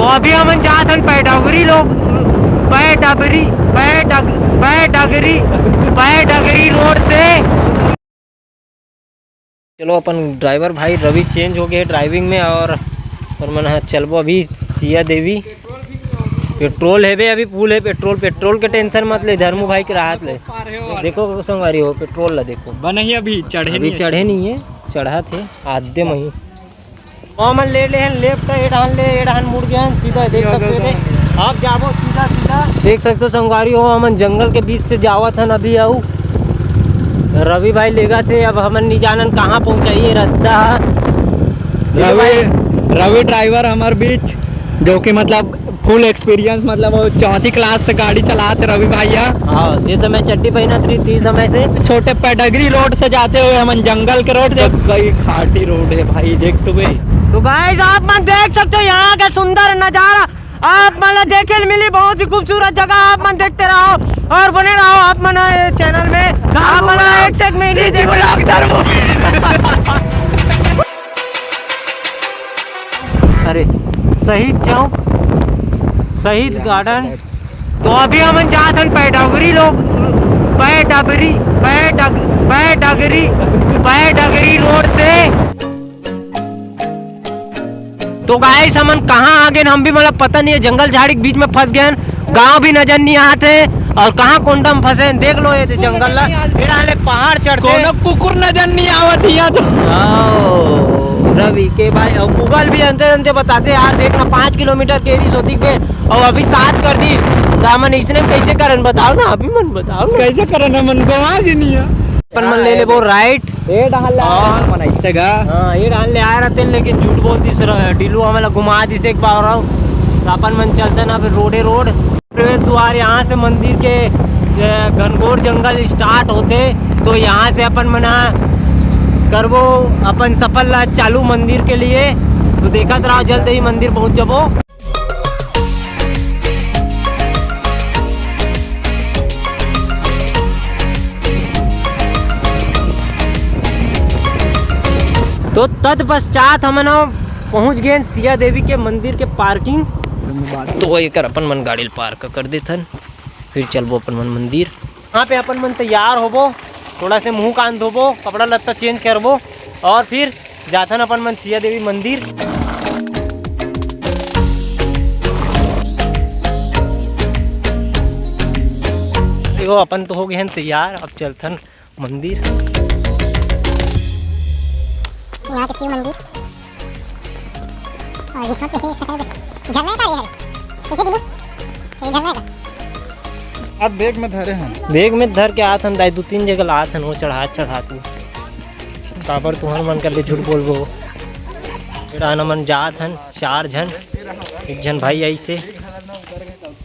अभी हम जात हन पैडगरी लोग पैडगरी रोड से। चलो अपन ड्राइवर भाई रवि चेंज हो गए ड्राइविंग में और मन चलबो अभी सिया देवी। पेट्रोल है बे अभी फुल है पेट्रोल के टेंशन मत ले धर्मू भाई के राहत ले। देखो संगवारी हो पेट्रोल ला देखो बना ही अभी चढ़े नहीं है चढ़ा थे आधे मही मन ले लेफ्ट एडान मुड़ गया सीधा देख सकते थे आप जाओ सीधा देख सकते हो संगवारी हो। हमन जंगल के बीच से जावत हन अभी आऊ रवि भाई लेगा थे अब हमन नहीं जानन कहाँ पहुँचाइए रद्दा। रवि ड्राइवर हमारे बीच जो कि मतलब फुल एक्सपीरियंस मतलब वो 4th क्लास से गाड़ी चलाते रवि भैया। हाँ ये समय चड्डी पहना थी समय से छोटे पैडगरी रोड से जाते हुए हम जंगल के रोड से कई खाटी रोड है भाई देख तो गाइस आप मन देख सकते हो यहाँ का सुंदर नजारा आप मन देखे मिली बहुत ही खूबसूरत जगह आप मन देखते रहो और बने रहो आप मन चैनल में आप मन एक से एक महीने देखो अरे शहीद चौक शहीद गार्डन। तो अभी हम जात हन पैडगरी लोग पैडगरी रोड से। तो गाइस हमन कहाँ आ गए हम भी मतलब पता नहीं है जंगल झाड़ी के बीच में फंस गए गांव भी नजर नहीं आते और कहाँ कोंडम फंसे देख लो ये जंगल ला पहाड़ चढ़ते कुकुर नजर नहीं आवत हिया तो रवि के भाई और गूगल भी अंते बताते यार देखना 5 किलोमीटर के एरी सोती पे और अभी 7 कर दी तो मन इसने कैसे करन बताओ ना अभी मन बताओ कैसे करन मन गवा नहीं है अपन मन ले वो राइट ये डाल मन ऐसे गा हां ये डाल ले आया रहते लेकिन झूठ बोलती सर डीलू हमें घुमा दी से एक बार रहा तो अपन मन चलते ना फिर रोड प्रवेश द्वार यहाँ से मंदिर के घनघोर जंगल स्टार्ट होते तो यहाँ से अपन मना करबो अपन सफल चालू मंदिर के लिए। तो देखा रहो जल्द ही मंदिर पहुँच जाबो। तो तत्पश्चात हम पहुँच गए सिया देवी के मंदिर के पार्किंग। तो एक अपन मन गाड़ी पार्क कर देथन फिर चलबो अपन मन मंदिर। यहाँ पे अपन मन तैयार होबो थोड़ा से मुंह कान धोबो कपड़ा लत्ता चेंज करबो और फिर जाथन अपन मन सिया देवी मंदिर। देखो अपन तो हो गए हैं तैयार अब चलथन मंदिर। यहाँ शिव मंदिर और यहाँ पे झरना का है कैसे दिनों झरना का आप बैग में धरे हैं बैग में धर के आथन दाई 2-3 जगह आथन वो चढ़ा तू काबर तुहर मन कर ले झूठ बोलबो एड़ा मन जात हन 4 जन एक जन भाई आई से।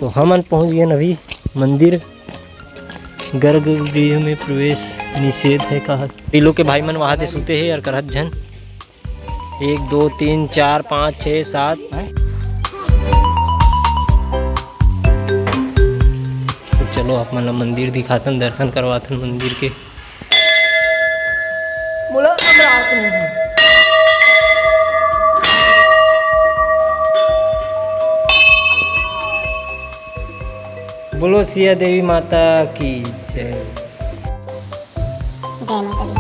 तो हमन पहुंच गए अभी मंदिर। गर्भगृह में प्रवेश निषेध है कहा टीलो के भाई मन वहाँ से सुते हैं और करत जन 1 2 3 4 5 6 7। चलो आप मतलब मंदिर दिखातन दर्शन करवातन मंदिर के। बोलो सिया देवी माता की जय। जय माता दी।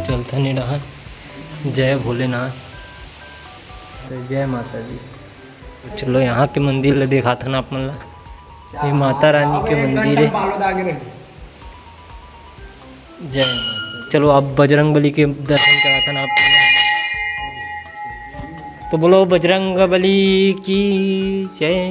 चलथन रहा जय भोलेनाथ तो जय माता दी। तो चलो यहाँ के मंदिर ले देखा था ना अपन ला ये माता रानी के मंदिर है। जय माता। चलो अब बजरंगबली के दर्शन करा था ना आप तो बोलो बजरंगबली की जय।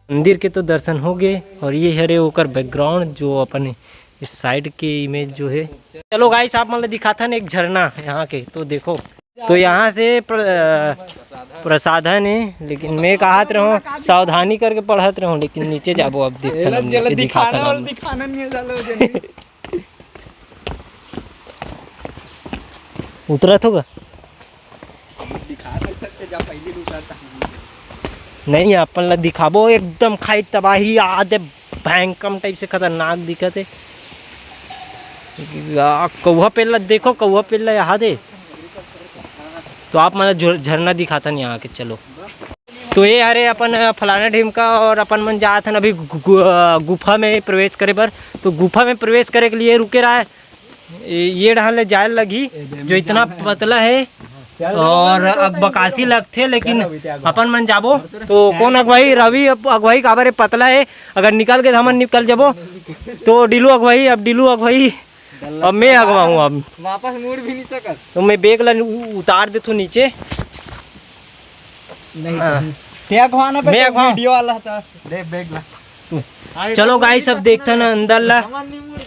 मंदिर के तो दर्शन हो गए और ये हरे होकर बैकग्राउंड जो अपन इस साइड के इमेज जो है। चलो गाइस आप मतलब दिखाता ना एक झरना यहाँ के तो देखो तो यहाँ से प्रसाधन है लेकिन मैं कहत रहूँ सावधानी करके पढ़त रहूँ लेकिन नीचे जाबो अब दिखाता उतरत होगा नहीं अपन ला दिखाबो एकदम खाई तबाही आदे भयंकर टाइप से खतरनाक दिखत है। कौवा पेड़ ला देखो कौवा पेड़ ला यहाँ दे तो आप मतलब झरना दिखाता नहीं यहाँ के। चलो तो ये अरे अपन फलाना ढीम का और अपन मन जा था अभी गुफा में प्रवेश करे पर। तो गुफा में प्रवेश करे के लिए रुके रहा है, ये ढाल जाल लगी जो इतना पतला है और बकासी लगते, लेकिन अपन मन जाबो तो कौन अगवाई रवि अगवाई काबर पतला है, अगर निकल के हम निकल जाबो तो डिलू अगवाई, अब डिलू अगवाई अब मैं अगवाऊँ, अब वापस मुड़ भी नहीं सकत। तो मैं बेग ला उतार देता नीचे। मैं अगवाऊँ वीडियो वाला था, दे बेग ला। चलो गाइस सब देखते ना अंदर ला।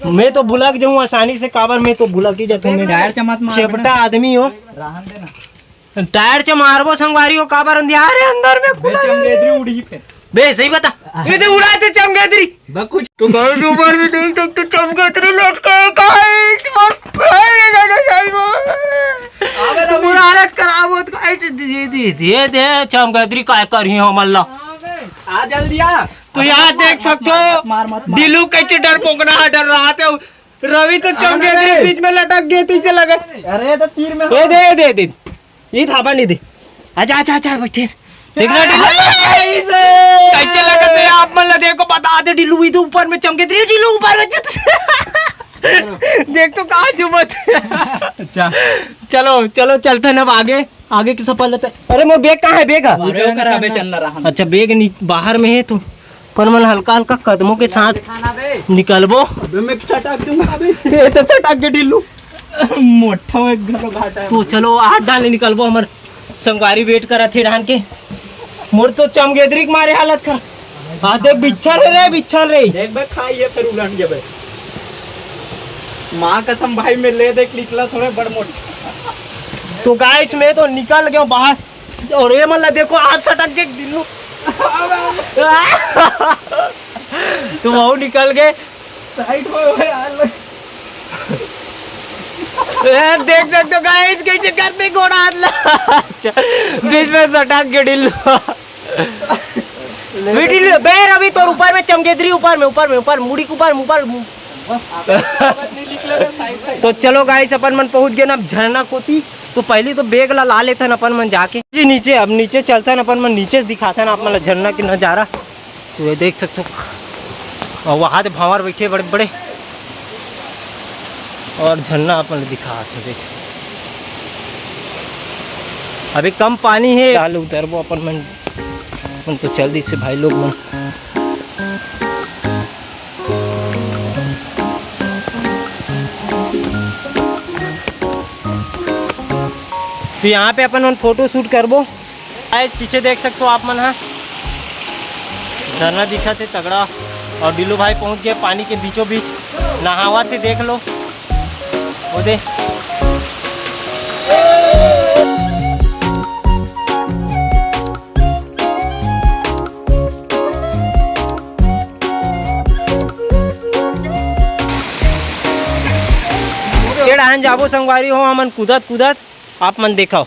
मैं तो भुलक जाऊँ आसानी से, काबर मैं तो भुलक ही जाता हूँ। टायर चमत मार चेपटा आदमी हो, रहन देना टायर च मारबो संगवारी हो, काबर अंधियार है अंदर में चमगेदरी उड़ी पे बे। सही बता, ये तो उड़ाते चमगादड़ी कुछ तो गाइस ऊपर भी देख सकते चमगादड़ी लटका है गाइस। अबे बुरा हालत खराब होत गाइस। दे चमगादड़ी काय करी हो मल्ला, आ जल्दी आ। तो यहाँ देख सकते हो दिलू कैसे डर रहा था। रवि तो चमगादड़ी बीच में लटक गए थी, चला गए। अरे तो तीर में दे ये थापा नहीं दे। अच्छा बैठे देखना डिलू कैसे लगा थे आप मतलब देखो बता दे। डिलू इधर ऊपर में चमके थे, डिलू ऊपर में देख तो कहाँ चुमत। अच्छा चलो चलते ना आगे की सफल लेते। अरे मोर बैग कहाँ है? बैग अच्छा बैग बाहर में है, तो पर मन हल्का कदमों के साथ निकलबो। ये तो सटक के डिलू मोटा घाटा। तो चलो हाथ डाले निकलबो। हमार संगवारी वेट करा थे डान के, मोर तो चमगेदरी के मारे हालत कर आधे बिच्छल रे देख बे खाइए फिर उड़न जबे। माँ कसम भाई में ले देख निकला थोड़े बड़ मोटा। तो गाइस मैं तो निकल गया बाहर और ये मतलब देखो आज सटक के दिलू तो वो निकल गए साइड में। देख सकते हो गाइस कैसे करते घोड़ा हाथ बीच में सटक के डिल्लू बैर। अभी तो ऊपर में चमगेदरी ऊपर मुड़ी के ऊपर तो चलो गाइस अपन मन पहुंच गए ना अब झरना कोती। तो पहले तो बैग ला लेते हैं अपन मन जाके जी नीचे। अब नीचे चलता है अपन मन नीचे से दिखाता है ना आप मतलब झरना की नज़ारा। तो ये देख सकते हो और वहाँ भावर बैठे बड़े बड़े और झरना अपन दिखाते देख। अभी कम पानी है, डाल उतर वो अपन मन तो जल्दी से भाई लोग मन। तो यहाँ पे अपन फोटो शूट करबो। पीछे देख सकते हो आप मन है झरना दिखा थे तगड़ा और डिलू भाई पहुँच गए पानी के बीचों बीच नहावा थे। देख लो वो दे डाहन जाबो संगवारी हो हमन कूदत आप मन देखो।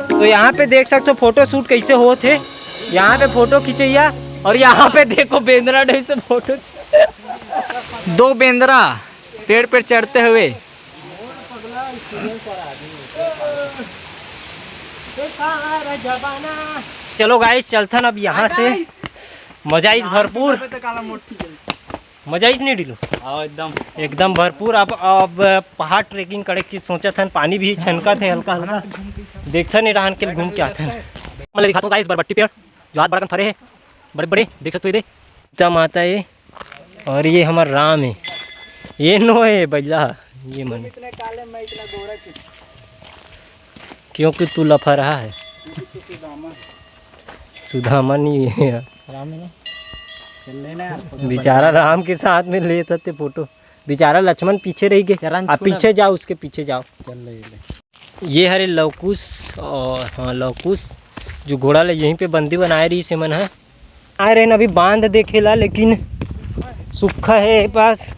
तो यहाँ पे देख सकते हो फोटो शूट कैसे हो थे। यहाँ पे फोटो खींचैया और यहाँ पे देखो बेंद्रा ढेर से फोटो दो बेंद्रा पेड़ पे चढ़ते हुए। चलो गाइस चलता ना अब यहाँ से। मजा इस भरपूर, मजा इस नहीं डिलो एकदम भरपूर। अब पहाड़ ट्रेकिंग करे की सोचा था, पानी भी छनका थे हल्का हल्का। देखता नहीं रहन के घूम के आते हैं। मतलब दिखाता हूँ गाइस बरबट्टी पेड़ जो हाथ बड़ा फरे है बड़े बड़े देख सकते हो। इधर तम आता है और ये हमारा राम है, ये नो है बैला ये मन क्योंकि तू लफा रहा है। सुदामा नहीं है बेचारा राम के साथ में लेते थे फोटो। बेचारा लक्ष्मण पीछे रह गए। आप पीछे जाओ, उसके पीछे जाओ। ये हरे लवकुश और हाँ लवकुश जो घोड़ा ले यहीं पे बंदी बनाए रही से मन है आए रहे। अभी बांध देखेला लेकिन सूखा है पास,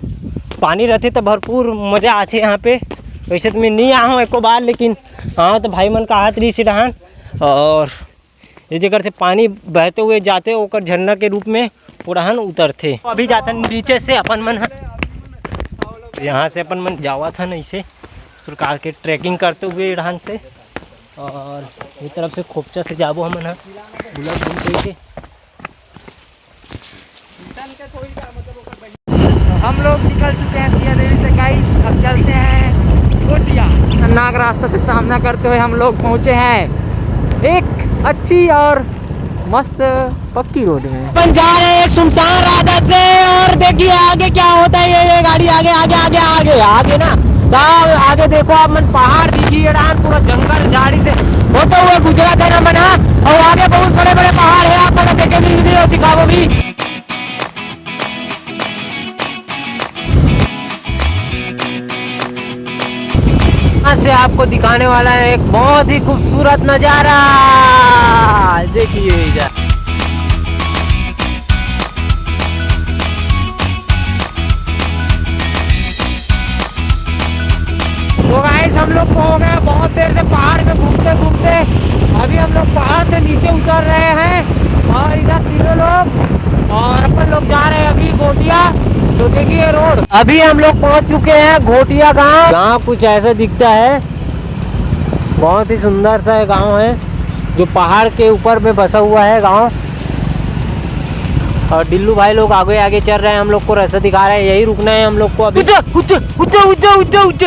पानी रहते तो भरपूर मज़ा आते यहाँ पे। वैसे तो मैं नहीं आया हूँ एको बार, लेकिन हाँ तो भाई मन का हाथ रही से डहान और ये जगह से पानी बहते हुए जाते ओकर झरना के रूप में पुरान उतरते। अभी जाता नीचे से अपन मन यहाँ से अपन मन जावा था ना इसे प्रकार के ट्रैकिंग करते हुए इड़ान से, और ये तरफ से खोपचा से जाबो हम बुलट घूम के। हम लोग निकल चुके हैं सिया देवी से गाइस। अब चलते हैं गोटिया। खतरनाक रास्ते से सामना करते हुए हम लोग पहुंचे हैं एक अच्छी और मस्त पक्की रोड में। अपन जा रहे हैं एक सुनसान रास्ते से, और देखिए आगे क्या होता है। ये गाड़ी आगे आगे आगे आगे आगे ना तो आगे देखो आप मन पहाड़ दिखिए, पूरा जंगल झाड़ी से होते हुए गुजरात है ना मना, और आगे बहुत बड़े बड़े पहाड़ है। आप मैंने देखे भी दिखाओ भी। यहाँ से आपको दिखाने वाला है एक बहुत ही खूबसूरत नजारा। देखिए इधर तो गाइस हम लोग हो गए बहुत देर से पहाड़ में घूमते घूमते। अभी हम लोग पहाड़ से नीचे उतर रहे हैं, और इधर तीनों लोग, और अपन लोग जा रहे हैं अभी घोटिया। तो देखिए रोड, अभी हम लोग पहुंच चुके हैं घोटिया गांव। गांव कुछ ऐसा दिखता है, बहुत ही सुंदर सा गांव है जो पहाड़ के ऊपर में बसा हुआ है गांव। और डिल्लू भाई लोग आगे आगे चल रहे हैं, हम लोग को रास्ता दिखा रहे हैं। यही रुकना है हम लोग को अभी। उच्च उच्च उच्च उच्च उच्च उच्च